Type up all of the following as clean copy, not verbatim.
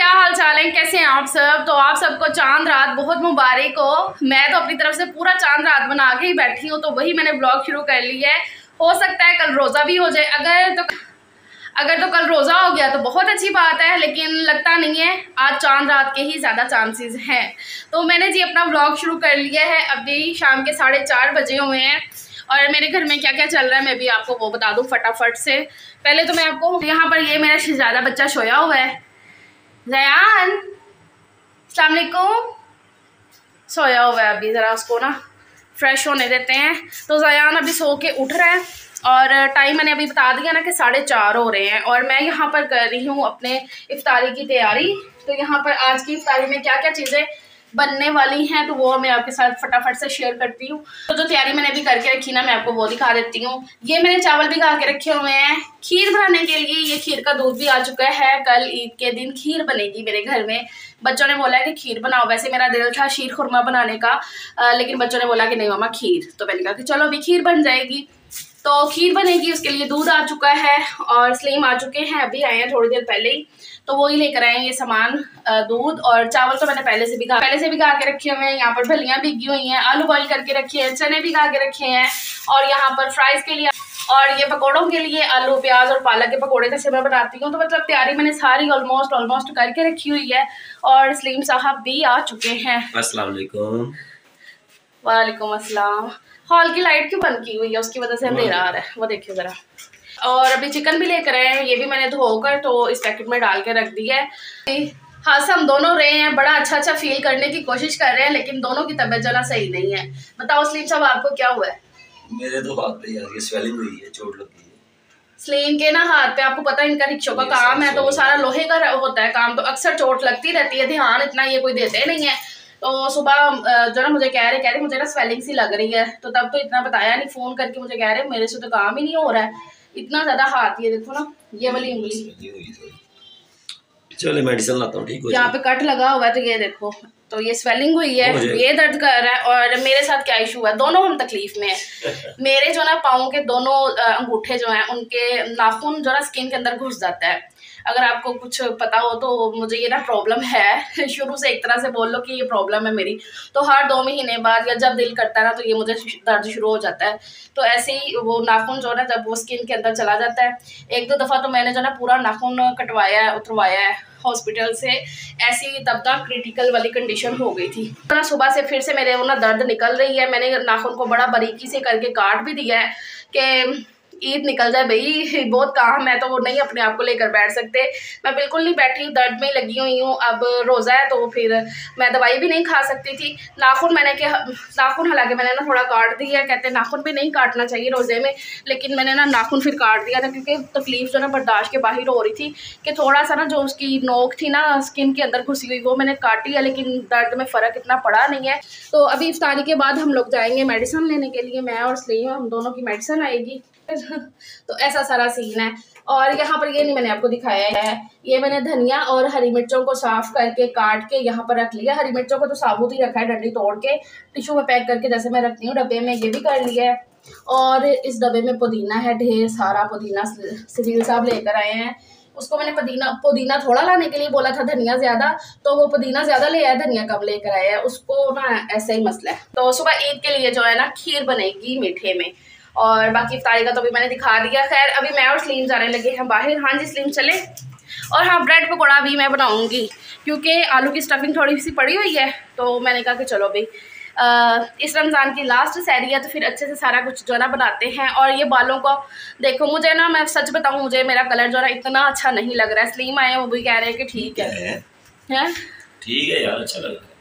क्या हाल चाल है, कैसे हैं आप सब। तो आप सबको चांद रात बहुत मुबारक हो। मैं तो अपनी तरफ से पूरा चांद रात बना के ही बैठी हूँ, तो वही मैंने ब्लॉग शुरू कर लिया है। हो सकता है कल रोज़ा भी हो जाए। अगर तो कल रोज़ा हो गया तो बहुत अच्छी बात है, लेकिन लगता नहीं है। आज चांद रात के ही ज़्यादा चांसेस हैं। तो मैंने जी अपना ब्लॉग शुरू कर लिया है। अभी शाम के 4:30 बजे हुए हैं और मेरे घर में क्या क्या चल रहा है मैं भी आपको वो बता दूं फटाफट से। पहले तो मैं आपको यहाँ पर ये मेरा शहजादा बच्चा सोया हुआ है, ज़यान, अस्सलाम वालेकुम, सोया हुआ है। अभी ज़रा उसको ना फ्रेश होने देते हैं। तो ज़यान अभी सो के उठ रहा है और टाइम मैंने अभी बता दिया ना कि 4:30 हो रहे हैं और मैं यहाँ पर कर रही हूँ अपने इफ्तारी की तैयारी। तो यहाँ पर आज की इफ्तारी में क्या क्या चीज़ें बनने वाली हैं तो वो मैं आपके साथ फटाफट से शेयर करती हूँ। तो जो तैयारी मैंने अभी करके रखी ना मैं आपको वो दिखा देती हूँ। ये मैंने चावल भिगा के रखे हुए हैं खीर बनाने के लिए। ये खीर का दूध भी आ चुका है। कल ईद के दिन खीर बनेगी मेरे घर में। बच्चों ने बोला है कि खीर बनाओ। वैसे मेरा दिल था शीर खुरमा बनाने का, लेकिन बच्चों ने बोला कि नहीं मामा खीर। तो मैंने कहा कि चलो अभी खीर बन जाएगी। तो खीर बनेगी, उसके लिए दूध आ चुका है और सलीम आ चुके हैं, अभी आए हैं थोड़ी देर पहले ही। तो वो ही लेकर आए हैं ये सामान, दूध और चावल। तो मैंने पहले से भिगा के रखे हुए हैं। यहाँ पर फलियाँ भिगी हुई हैं, आलू बॉईल करके रखे हैं, चने भिगा के रखे हैं और यहाँ पर फ्राइज के लिए और ये पकौड़ों के लिए आलू प्याज और पालक के पकौड़े जैसे मैं बनाती हूँ। तो मतलब तैयारी मैंने सारी ऑलमोस्ट करके रखी हुई है और सलीम साहब भी आ चुके हैं। अस्सलाम वालेकुम। वालेकुम अस्सलाम। हॉल की लाइट क्यों बंद की हुई है, उसकी वजह से अंधेरा आ रहा है, वो देखिए जरा। और अभी चिकन भी लेकर आए हैं, ये भी मैंने धोकर तो इस पैकेट में डाल के रख दिया है। हाँ से हम दोनों रहे हैं, बड़ा अच्छा फील करने की कोशिश कर रहे हैं, लेकिन दोनों की तबीयत जना सही नहीं है। बताओ सलीम साहब आपको क्या हुआ है? मेरे तो हाथ पे यार ये स्वेलिंग हुई है, चोट लगी है। सलीम के ना हाथ पे, आपको पता है इनका रिक्शों का काम है तो वो सारा लोहे का होता है काम, तो अक्सर चोट लगती रहती है। ध्यान इतना ये कोई देते नहीं है। तो सुबह जो ना मुझे कह रहे मुझे ना स्वेलिंग सी लग रही है, तो तब तो इतना बताया नहीं, फोन करके मुझे कह रहे मेरे से तो काम ही नहीं हो रहा है, इतना ज्यादा हाथ। ये देखो ना, ये वाली उंगली, चलो मेडिसिन लाता हूँ, ठीक हो यहाँ पे कट लगा हुआ है। तो ये देखो, तो ये स्वेलिंग हुई है, ये दर्द कर रहा है। और मेरे साथ क्या इशू है, दोनों हम तकलीफ में है। मेरे जो ना पाँव के दोनों अंगूठे जो हैं उनके नाखून जो ना स्किन के अंदर घुस जाता है। अगर आपको कुछ पता हो तो मुझे ये ना प्रॉब्लम है शुरू से, एक तरह से बोल लो कि ये प्रॉब्लम है मेरी। तो हर 2 महीने बाद या जब दिल करता है ना तो ये मुझे दर्द शुरू हो जाता है। तो ऐसे ही वो नाखून जो है ना जब वो स्किन के अंदर चला जाता है, 1-2 दफ़ा तो मैंने जो ना पूरा नाखून कटवाया है, उतरवाया है हॉस्पिटल से। ऐसी तब तक क्रिटिकल वाली कंडीशन हो गई थी। तो ना सुबह से फिर से मेरे वो ना दर्द निकल रही है। मैंने नाखून को बड़ा बारीकी से करके काट भी दिया है कि ईद निकल जाए भाई, बहुत काम है तो वो नहीं अपने आप को लेकर बैठ सकते। मैं बिल्कुल नहीं बैठी, दर्द में लगी हुई हूँ। अब रोज़ा है तो फिर मैं दवाई भी नहीं खा सकती थी। नाखून हालांकि मैंने ना थोड़ा काट दिया है, कहते हैं नाखून भी नहीं काटना चाहिए रोज़े में, लेकिन मैंने ना नाखून फिर काट दिया था क्योंकि तकलीफ़ जो ना बर्दाश्त के बाहर हो रही थी कि थोड़ा सा ना जो उसकी नोक थी ना स्किन के अंदर घुसी हुई, वो मैंने काटी है, लेकिन दर्द में फ़र्क इतना पड़ा नहीं है। तो अभी इफ्तारी के बाद हम लोग जाएंगे मेडिसिन लेने के लिए, मैं और सलीम, हम दोनों की मेडिसिन आएगी। तो ऐसा सारा सीन है। और यहाँ पर ये नहीं मैंने आपको दिखाया है, ये मैंने धनिया और हरी मिर्चों को साफ करके काट के यहाँ पर रख लिया। हरी मिर्चों को तो साबुत ही रखा है, डंडी तोड़ के टिश्यू में पैक करके जैसे मैं रखती हूँ डब्बे में, ये भी कर लिया है। और इस डब्बे में पुदीना है, ढेर सारा पुदीना सलील साहब लेकर आए हैं। उसको मैंने पुदीना थोड़ा लाने के लिए बोला था, धनिया ज़्यादा, तो वो पुदीना ज़्यादा ले आया, धनिया कम लेकर आया है। उसको ना ऐसा ही मसला है। तो सुबह ईद के लिए जो है ना खीर बनेगी मीठे में, और बाकी इफ्तारी का तो अभी मैंने दिखा दिया। खैर अभी मैं और सलीम जाने लगे हैं बाहर। हाँ जी सलीम चले। और हाँ, ब्रेड पकौड़ा भी मैं बनाऊंगी क्योंकि आलू की स्टफिंग थोड़ी सी पड़ी हुई है, तो मैंने कहा कि चलो भाई इस रमज़ान की लास्ट सहरी है तो फिर अच्छे से सारा कुछ जो ना बनाते हैं। और ये बालों को देखो, मुझे ना मैं सच बताऊँ, मुझे मेरा कलर जो ना इतना अच्छा नहीं लग रहा है। सलीम आए वो भी कह रहे हैं कि ठीक है ठीक है यार, अच्छा लग रहा है।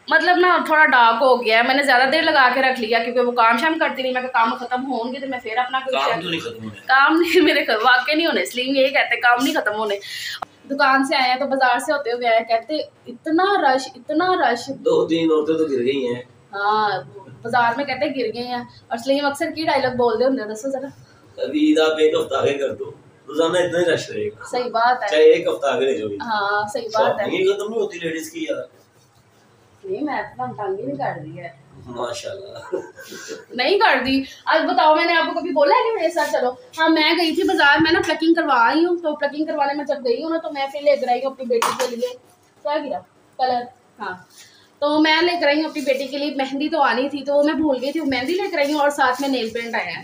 मतलब ना थोड़ा डार्क हो गया है, मैंने ज़्यादा देर लगा के रख लिया क्योंकि वो काम शाम करती नहीं। मैं काम खत्म होंगे तो मैं फिर अपना काम नहीं मेरे वाकई नहीं होने, इसलिए यही कहते काम नहीं खत्म होने। दुकान से आए हैं तो बाजार से होते हुए आए, कहते इतना रश 2-3 औरतें तो गिर गई हैं। हाँ बाजार में कहते गिर गए हैं। और सलीम अक्सर की डायलॉग बोलते होंगे, दसो जरा। अभी ईद आप एक हफ्ता आगे कर दो, रोजाना इतना ही रश रहेगा। सही बात है, चाहे एक हफ्ता आगे जो भी। हाँ सही बात है। ये खत्म नहीं होती लेडीज की यार। नहीं मैं तो तंग ही नहीं कर रही है, माशाल्लाह। नहीं कर दी। अब बताओ, मैंने आपको कभी बोला है कि मेरे साथ चलो? हाँ, मैं गई थी बाजार में ना, प्लकिंग करवा आई हूँ। तो प्लकिंग करवाने में जब गई हूँ ना, तो मैं फिर लेकर आई हूँ अपनी बेटी के लिए, क्या गिरा कलर, हाँ, तो मैं लेकर आई हूँ अपनी बेटी के लिए। मेहंदी तो आनी थी, तो मैं भूल गई थी, मेहंदी लेकर आई हूँ और साथ में नेल पेंट आया है।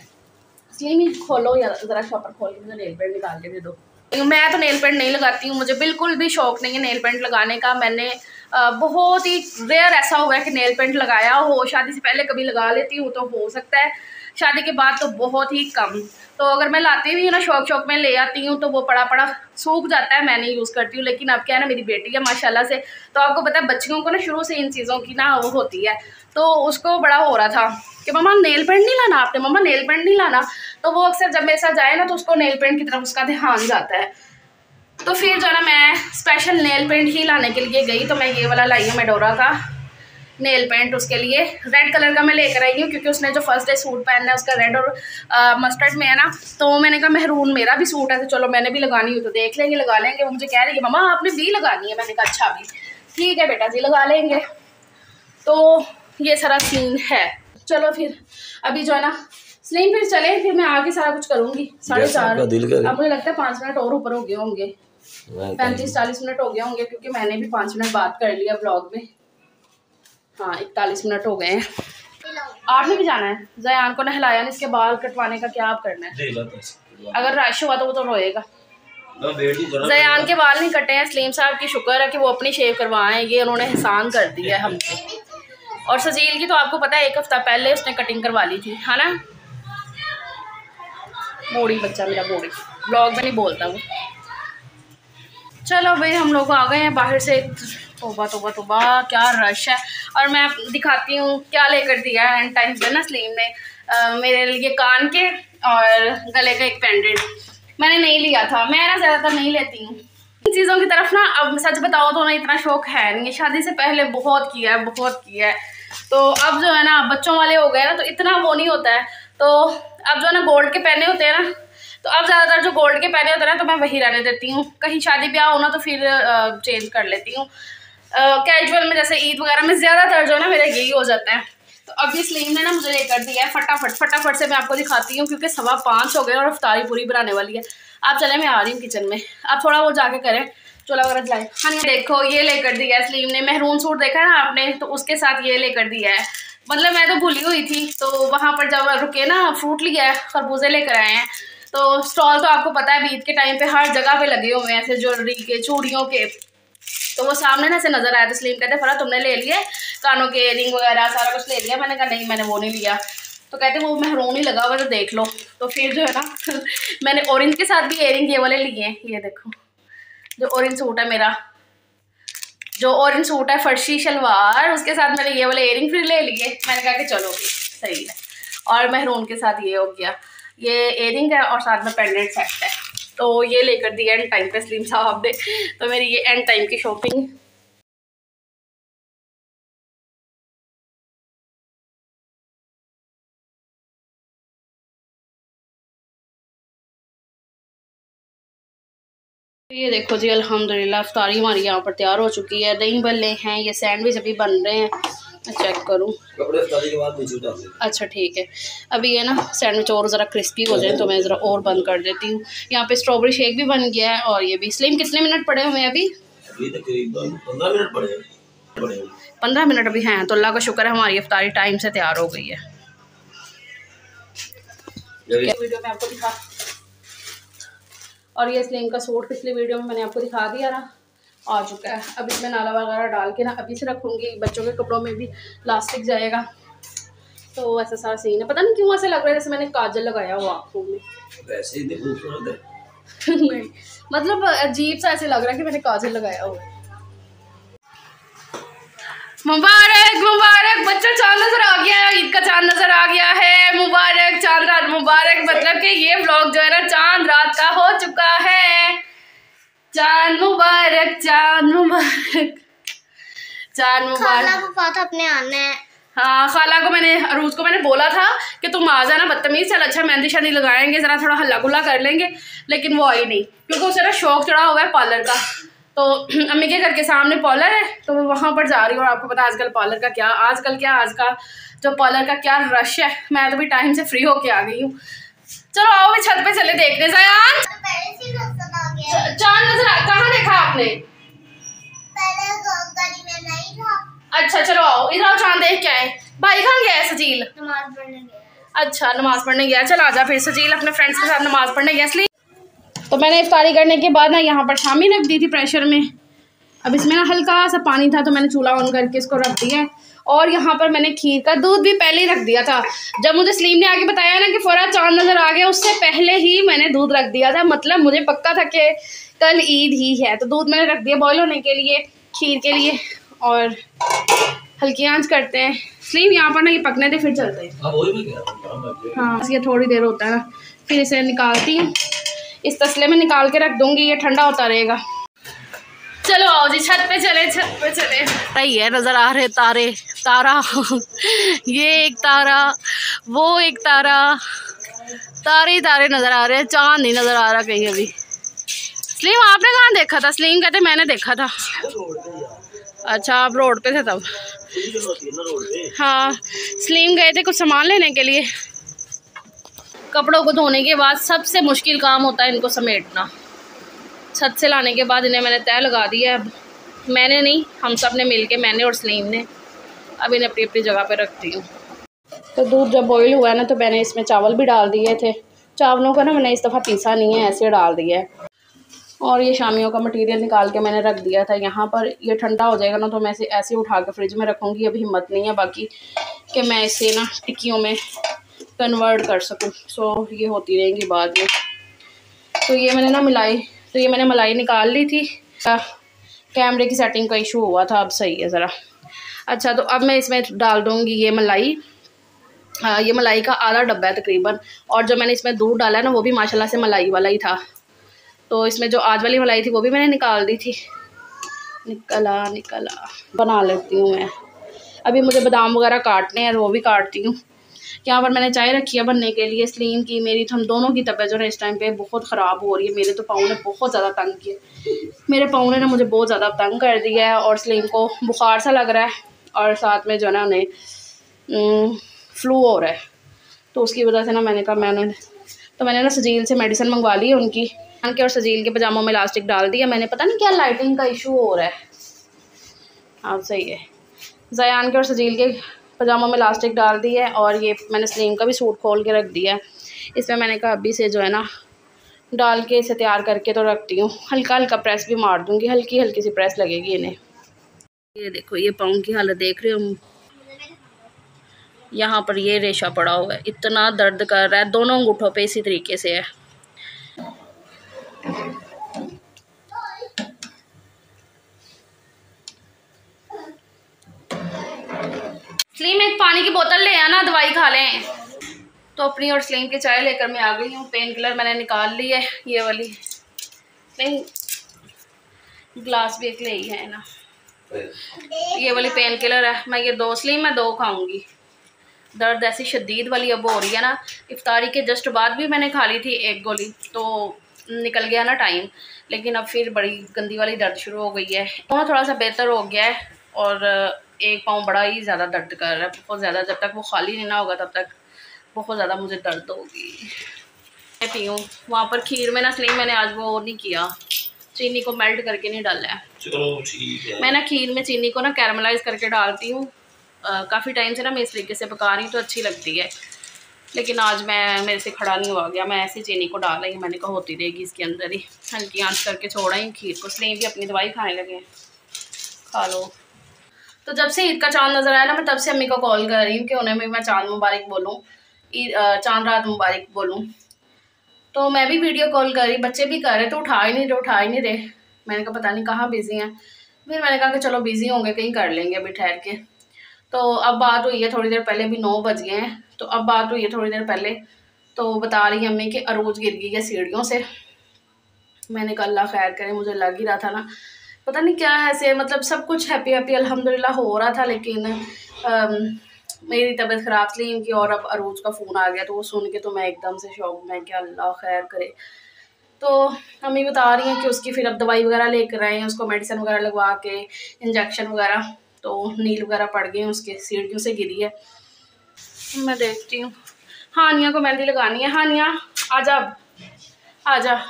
इसलिए नहीं, खोलो यार ज़रा, शॉपर खोल के मुझे नेल पेंट निकाल के दे दो। मैं तो नेल पेंट नहीं लगाती हूँ, मुझे बिल्कुल भी शौक नहीं है नेल पेंट लगाने का। मैंने बहुत ही रेयर ऐसा हुआ है कि नेल पेंट लगाया हो। शादी से पहले कभी लगा लेती हूँ तो हो सकता है, शादी के बाद तो बहुत ही कम। तो अगर मैं लाती भी हूँ ना, शौक में ले आती हूँ, तो वो पड़ा पड़ा सूख जाता है, मैं नहीं यूज़ करती हूँ। लेकिन अब क्या है ना, मेरी बेटी है माशाल्लाह से, तो आपको पता है बच्चियों को ना शुरू से इन चीज़ों की ना वो होती है। तो उसको बड़ा हो रहा था कि मम्मा नेल पेंट नहीं लाना आपने, मम्मा नेल पेंट नहीं लाना। तो वो अक्सर जब मेरे साथ जाए ना, तो उसको नेल पेंट की तरफ उसका ध्यान जाता है। तो फिर जो ना, मैं स्पेशल नेल पेंट ही लाने के लिए गई। तो मैं ये वाला लाई हूँ मेडोरा का नेल पेंट। उसके लिए रेड कलर का मैं लेकर आई हूँ, क्योंकि उसने जो फर्स्ट डे सूट पहनना है उसका रेड और मस्टर्ड में है ना। तो मैंने कहा महरून मेरा भी सूट है, तो चलो मैंने भी लगानी हुई तो देख लेंगे, लगा लेंगे। वो मुझे कह रही है मम्मा आपने भी लगानी है। मैंने कहा अच्छा भी ठीक है बेटा जी, लगा लेंगे। तो ये सारा सीन है। चलो फिर अभी जो है ना, स्लिम फिर चले, फिर मैं आके सारा कुछ करूँगी। 4:30 अब मुझे लगता है 5 मिनट और ऊपर हो गए होंगे, 35-40 मिनट हो गए होंगे, क्योंकि मैंने भी 5 मिनट बात कर लिया ब्लॉग में। हाँ, 41 मिनट हो गए हैं। आपने भी जाना है? जयान को नहलाया नहीं, इसके बाल कटवाने का क्या आप करना है? अगर रश हुआ तो वो तो रोएगा। जयान के बाल नहीं कटे हैं, सलीम साहब की शुक्र है कि वो अपनी शेव करवाएं, ये उन्होंने एहसान कर दिया है हमसे। और सजील की तो आपको पता है 1 हफ्ता पहले उसने कटिंग करवा ली थी, है ना। बोड़ी बच्चा मेरा, बोड़ी, ब्लॉग में नहीं बोलता वो। चलो भाई, हम लोग आ गए हैं बाहर से। तोबा तोबा तोबा, क्या रश है। और मैं दिखाती हूँ क्या लेकर दिया है एंड टाइम पे ना सलीम ने मेरे लिए कान के और गले का एक पेंडेंट। मैंने नहीं लिया था, मैं ना ज़्यादातर नहीं लेती हूँ इन चीज़ों की तरफ ना। अब सच बताओ तो ना, इतना शौक है नहीं। शादी से पहले बहुत किया है, बहुत किया है। तो अब जो है ना, बच्चों वाले हो गए ना, तो इतना वो नहीं होता है। तो अब जो है ना, गोल्ड के पहने होते हैं ना, तो अब ज़्यादातर जो गोल्ड के पहने होते हैं ना, तो मैं वही रहने देती हूँ। कहीं शादी ब्याह होना तो फिर चेंज कर लेती हूँ। कैजुअल में जैसे ईद वगैरह में ज़्यादातर जो है ना मेरा यही हो जाता है। तो अभी सलीम ने ना मुझे ये कर दिया है फटाफट से मैं आपको दिखाती हूँ, क्योंकि 5:15 हो गए और इफ्तारी पूरी बनाने वाली है। आप चले, मैं आ रही हूँ किचन में। आप थोड़ा वो जाके करें, चूल्हा वगैरह जलाए। हाँ, देखो ये लेकर दिया है सलीम ने, मेहरून सूट देखा है ना आपने, तो उसके साथ ये लेकर दिया है। मतलब मैं तो भूली हुई थी, तो वहाँ पर जब रुके ना, फ्रूट लिया है, खरबूजे लेकर आए हैं। तो स्टॉल तो आपको पता है ईद के टाइम पे हर जगह पे लगे हुए हैं ऐसे ज्वेलरी के, चूड़ियों के। तो वो सामने ना से नजर आया, तो सलीम कहते फरा तुमने ले लिए कानों के इयरिंग वगैरह सारा कुछ ले लिया? मैंने कहा नहीं, मैंने वो नहीं लिया। तो कहते वो मेहरून ही लगा हुआ तो देख लो। तो फिर जो है ना मैंने ऑरेंज के साथ भी इयरिंग ये वाले लिए हैं। ये देखो जो ऑरेंज सूट है मेरा, जो ऑरेंज सूट है फर्शी शलवार, उसके साथ मैंने ये वाले इयरिंग फिर ले लिए। मैंने कहा कि चलो सही है। और मेहरून के साथ ये हो गया, ये इयरिंग है और साथ में पेंडेंट सेट है। तो ये लेकर दिया एंड टाइम पे सलीम साहब ने। तो मेरी ये एंड टाइम की शॉपिंग। ये देखो जी, अल्हम्दुलिल्लाह इफ्तारी हमारी यहाँ पर तैयार हो चुकी है। दही बल्ले हैं, ये सैंडविच अभी बन रहे हैं। मैं चेक करूँ, अच्छा ठीक है। अभी है ना सैंडविच और ज़रा क्रिस्पी हो जाए तो मैं ज़रा और बंद कर देती हूँ। यहाँ पे स्ट्रॉबेरी शेक भी बन गया है। और ये भी सलीम कितने मिनट पड़े हुए हैं अभी? 15 मिनट अभी हैं। तो अल्लाह का शुक्र है हमारी इफ्तारी टाइम से तैयार हो गई है। वीडियो में आपको दिखा, और ये सलीम का सूट पिछली वीडियो में मैंने आपको दिखा दिया ना, आ चुका है। अब इसमें नाला वगैरह डाल के ना अभी से रखूँगी। बच्चों के कपड़ों में भी प्लास्टिक जाएगा। तो ऐसा सारा सीन है। पता नहीं क्यों ऐसे लग रहा है जैसे मैंने काजल लगाया हुआ आँखों में। वैसे ही नहीं, मतलब अजीब सा ऐसे लग रहा है कि मैंने काजल लगाया हुआ है। मुबारक मुबारक, बच्चा चांद नजर आ गया है, ईद का चांद नजर आ गया है। मुबारक, चांद रात मुबारक। मतलब कि ये व्लॉग जो है ना चांद रात का हो चुका है। चांद मुबारक, चांद मुबारक, चांद मुबारक। खाला को कहा था अपने आना है। हाँ, खाला को मैंने, अरूज को मैंने बोला था कि तुम आ जाना, बदतमीज। चल अच्छा मेहंदी शादी लगाएंगे, जरा थोड़ा हल्ला गुल्ला कर लेंगे। लेकिन वो आई नहीं, क्योंकि उसे ना शौक चढ़ा हुआ है पार्लर का। तो अम्मी के घर के सामने पार्लर है, तो मैं वहाँ पर जा रही हूँ। और आपको पता है आजकल पार्लर का क्या, आज का जो पार्लर का क्या रश है। मैं तो भी टाइम से फ्री होके आ गई हूँ। चलो आओ भी छत पे चले देखने। ज़यान चांद नजर कहाँ देखा आपने? अच्छा चलो आओ इधर आओ, चांद देख के आए। भाई कहाँ गया है सजील? नमाज पढ़ने गया। अच्छा नमाज पढ़ने गया। चल आजा फिर। सजील अपने फ्रेंड्स के साथ नमाज पढ़ने गया इसलिए। तो मैंने इफ्तारी करने के बाद ना यहाँ पर शामी रख दी थी प्रेशर में। अब इसमें ना हल्का सा पानी था तो मैंने चूल्हा ऑन करके इसको रख दिया है। और यहाँ पर मैंने खीर का दूध भी पहले ही रख दिया था। जब मुझे सलीम ने आके बताया ना कि फौरन चांद नज़र आ गया, उससे पहले ही मैंने दूध रख दिया था। मतलब मुझे पक्का था कि कल ईद ही है, तो दूध मैंने रख दिया बॉयल होने के लिए खीर के लिए। और हल्की आंच करते हैं। सलीम यहाँ पर ना ये पकने दे फिर चलते हैं। हाँ ये थोड़ी देर होता है ना, फिर इसे निकालती हूँ। इस तसले में निकाल के रख दूँगी, ये ठंडा होता रहेगा। चलो आओ जी छत पे चले, छत पे चले। सही है, नज़र आ रहे तारे, तारा ये एक तारा, वो एक तारा, तारे ही तारे नज़र आ रहे हैं, चाँद नहीं नज़र आ रहा कहीं अभी। सलीम आपने कहाँ देखा था? सलीम कहते मैंने देखा था। अच्छा आप रोड पे थे तब? हाँ सलीम गए थे कुछ सामान लेने के लिए। कपड़ों को धोने के बाद सबसे मुश्किल काम होता है इनको समेटना। छत से लाने के बाद इन्हें मैंने तय लगा दिया है। अब मैंने नहीं, हम सब ने मिल के, मैंने और सलीम ने। अब इन्हें अपनी अपनी जगह पे रखती हूँ। तो दूध जब बॉईल हुआ है ना, तो मैंने इसमें चावल भी डाल दिए थे। चावलों को ना मैंने इस दफ़ा पीसा नहीं है, ऐसे डाल दिया है। और ये शामियों का मटेरियल निकाल के मैंने रख दिया था यहाँ पर। ये ठंडा हो जाएगा ना तो मैं इसे ऐसे उठा के फ्रिज में रखूँगी। अब हिम्मत नहीं है बाकी कि मैं इसे ना टिक्कियों में कन्वर्ट कर सकूँ। सो ये होती रहेंगी बाद में। तो ये मैंने ना मलाई निकाल ली थी। कैमरे की सेटिंग का इशू हुआ था, अब सही है ज़रा। अच्छा तो अब मैं इसमें डाल दूँगी ये मलाई। ये मलाई का आधा डब्बा है तकरीबन। और जो मैंने इसमें दूध डाला है ना, वो भी माशाल्लाह से मलाई वाला ही था। तो इसमें जो आज वाली मलाई थी वो भी मैंने निकाल दी थी। निकला बना लेती हूँ मैं। अभी मुझे बादाम वगैरह काटने हैं, वो भी काटती हूँ। यहाँ पर मैंने चाय रखी है बनने के लिए। सलीम की, मेरी, हम दोनों की तबीयत जो है इस टाइम पे बहुत ख़राब हो रही है। मेरे तो पाँव ने बहुत ज़्यादा तंग किया। मेरे पाँव ने ना मुझे बहुत ज़्यादा तंग कर दिया है। और सलीम को बुखार सा लग रहा है और साथ में जो है ना उन्हें फ्लू हो रहा है। तो उसकी वजह से ना मैंने ना सजील से मेडिसिन मंगवा ली है उनकी। और सजील के पजामों में इलास्टिक डाल दिया मैंने। पता नहीं क्या लाइटिंग का इशू हो रहा है। हाँ सही है। ज़यान के और सजील के पजामों में इलास्टिक डाल दी है। और ये मैंने सलीम का भी सूट खोल के रख दिया है। इसमें मैंने कहा अभी से जो है ना डाल के इसे तैयार करके तो रखती हूँ। हल्का हल्का प्रेस भी मार दूँगी, हल्की हल्की सी प्रेस लगेगी इन्हें। ये देखो ये पाँव की हालत देख रहे हो। यहाँ पर ये रेशा पड़ा हुआ है, इतना दर्द कर रहा है। दोनों अंगूठों पे इसी तरीके से है। सलीम एक पानी की बोतल ले आना, दवाई खा लें। तो अपनी और सलीम की चाय लेकर मैं आ गई हूँ। पेन किलर मैंने निकाल ली है, ये वाली। नहीं ग्लास भी एक ले ही है ना, ये वाली पेन किलर है। मैं ये दो, सलीम मैं 2 खाऊंगी। दर्द ऐसी शदीद वाली अब हो रही है ना। इफ्तारी के जस्ट बाद भी मैंने खा ली थी 1 गोली, तो निकल गया ना टाइम। लेकिन अब फिर बड़ी गंदी वाली दर्द शुरू हो गई है। वहाँ थोड़ा सा बेहतर हो गया है। और एक पाँव बड़ा ही ज़्यादा दर्द कर रहा है, बहुत ज़्यादा। जब तक वो खाली नहीं ना होगा तब तक बहुत ज़्यादा मुझे दर्द होगी। मैं पीऊँ वहाँ पर खीर में ना सलीम मैंने आज वो नहीं किया, चीनी को मेल्ट करके नहीं डाला है। चलो ठीक है। मैं ना खीर में चीनी को ना कैरमलाइज़ करके डालती हूँ। काफ़ी टाइम से ना मैं इस तरीके से पका रही हूँ तो अच्छी लगती है। लेकिन आज मेरे से खड़ा नहीं हुआ गया। मैं ऐसी चीनी को डाल रही, मैंने कहा होती रहेगी इसके अंदर ही। हल्की आंच करके छोड़ा ही खीर को। सलीम भी अपनी दवाई खाने लगे, खा लो। तो जब से ईद का चांद नज़र आया ना, मैं तब से अम्मी को कॉल कर रही हूँ कि उन्हें भी मैं चांद मुबारक बोलूँ, चांद रात मुबारक बोलूँ। तो मैं भी वीडियो कॉल कर रही, बच्चे भी कर रहे तो उठा ही नहीं रहे। मैंने कहा पता नहीं कहाँ बिज़ी हैं। फिर मैंने कहा कि चलो बिज़ी होंगे, कहीं कर लेंगे अभी ठहर के। तो अब बात हुई है थोड़ी देर पहले, भी 9 बज गए हैं। तो अब बात हुई है थोड़ी देर पहले, तो बता रही अम्मी कि अरूज गिर गई है सीढ़ियों से। मैंने कहा अल्लाह खैर करे, मुझे लग ही रहा था ना पता नहीं क्या है ऐसे। मतलब सब कुछ हैप्पी अल्हम्दुलिल्लाह हो रहा था। लेकिन मेरी तबीयत ख़राब थी और अब अरूज का फ़ोन आ गया। तो वो सुन के तो मैं एकदम से शौक में कि अल्लाह खैर करे। तो मम्मी बता रही हैं कि उसकी फिर अब दवाई वगैरह लेकर आए हैं, उसको मेडिसिन वगैरह लगवा के, इंजेक्शन वगैरह। तो नील वगैरह पड़ गई हैं उसके, सीढ़ियों से गिरी है। मैं देखती हूँ। हानिया को मेहंदी लगानी है। हानिया आजा, आजा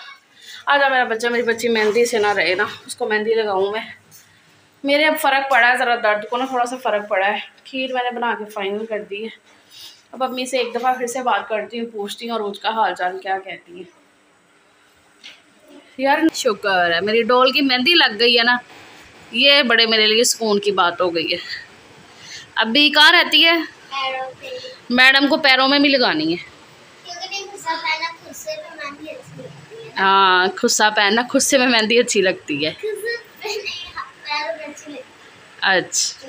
आजा मेरा बच्चा, मेरी बच्ची मेहंदी से ना रहे ना, उसको मेहंदी लगाऊँ मैं। मेरे अब फ़र्क पड़ा है, ज़रा दर्द को ना थोड़ा सा फ़र्क पड़ा है। खीर मैंने बना के फाइनल कर दी है। अब अम्मी से एक दफ़ा फिर से बात करती हूँ, पूछती हूँ और उसका हाल चाल क्या कहती है। यार शुक्र है मेरी डॉल की मेहंदी लग गई है ना, ये बड़े मेरे लिए सुकून की बात हो गई है। अभी कहाँ रहती है? मैडम को पैरों में भी लगानी है। हाँ, खुस्सा पहनना, खुस्से में मेहंदी अच्छी लगती है। अच्छा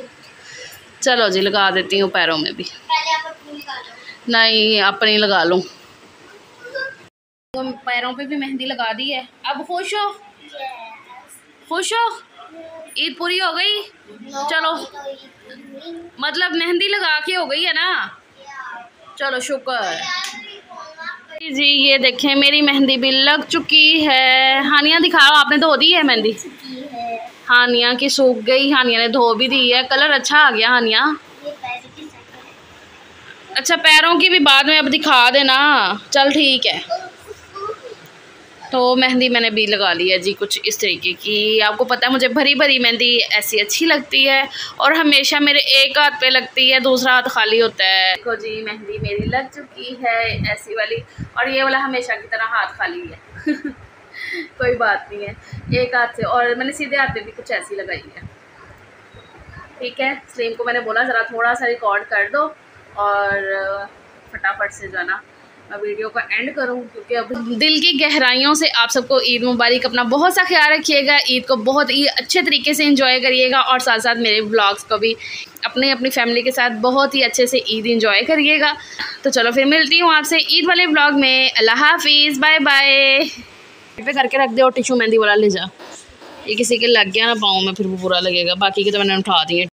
चलो जी, लगा देती हूँ पैरों में भी। नहीं, अपनी लगा लूँ। पैरों पे भी मेहंदी लगा दी है। अब खुश हो? खुश हो? ईद पूरी हो गई? चलो, मतलब मेहंदी लगा के हो गई है ना? चलो शुक्र जी। ये देखें मेरी मेहंदी भी लग चुकी है। हानिया दिखाओ, आपने धो दी है मेहंदी? हानिया की सूख गई, हानिया ने धो भी दी है। कलर अच्छा आ गया हानिया। अच्छा, पैरों की भी बाद में अब दिखा देना। चल ठीक है। तो मेहंदी मैंने भी लगा ली है जी, कुछ इस तरीके की। आपको पता है मुझे भरी भरी मेहंदी ऐसी अच्छी लगती है, और हमेशा मेरे एक हाथ पे लगती है, दूसरा हाथ खाली होता है। देखो जी, मेहंदी मेरी लग चुकी है ऐसी वाली, और ये वाला हमेशा की तरह हाथ खाली है। कोई बात नहीं है, एक हाथ से। और मैंने सीधे हाथ पे भी कुछ ऐसी लगाई है। ठीक है, स्लीम को मैंने बोला ज़रा थोड़ा सा रिकॉर्ड कर दो, और फटाफट से जो है ना मैं वीडियो को एंड करूं, क्योंकि अब दिल की गहराइयों से आप सबको ईद मुबारक। अपना बहुत सा ख्याल रखिएगा, ईद को बहुत ही अच्छे तरीके से एंजॉय करिएगा, और साथ साथ मेरे व्लॉग्स को भी अपनी फैमिली के साथ बहुत ही अच्छे से ईद एंजॉय करिएगा। तो चलो फिर मिलती हूँ आपसे ईद वाले व्लॉग में। अल्लाह हाफिज़, बाय बाय। पे करके रख दे, और टिशू मेहंदी वाला ले जा। ये किसी के लग गया ना पाँव में, फिर वो बुरा लगेगा। बाकी के तो मैंने उठा दिए।